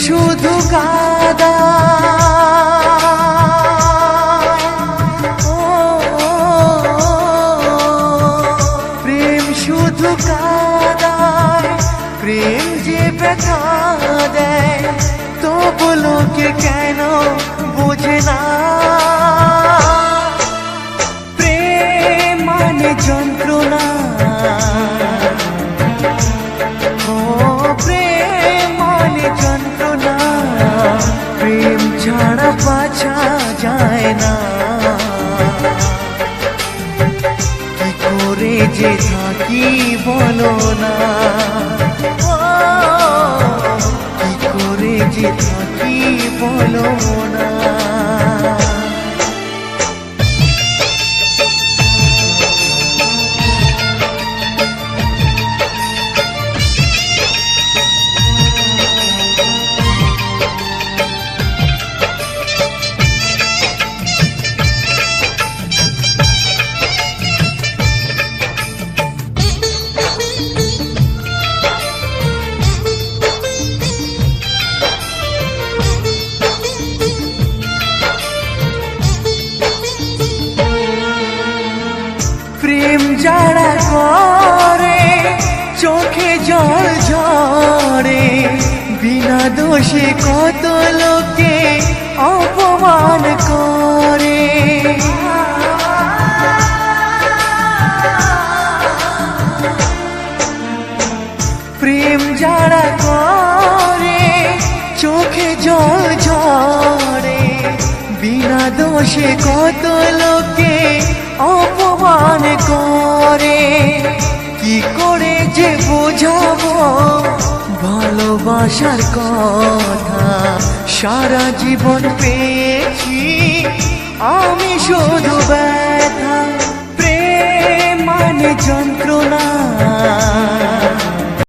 শুধু কাদা, প্রেম শুধু কাদায়, প্রেম যে ব্যথা দেয়, তবু লোকে কেন বোঝে না। প্রেম মানে যন্ত্রণা, প্রেম মানে যন্ত্রণা, প্রেম ছাড়া বাঁচা যায় না। কি করে যে থাকি বলো না, কি করে যে থাকি বলো না। প্রেম যারা করে চোখে জল ঝরে, বিনা দোষে কত লোকে অপমান করে। প্রেম যারা করে চোখে জল ঝরে, বিনা দোষে কত লোকে অপমান করে। কি করে যে বোঝাবো ভালোবাসার কথা, সারা জীবন পেয়েছি আমি শুধু ব্যথা। প্রেম মানে যন্ত্রণা,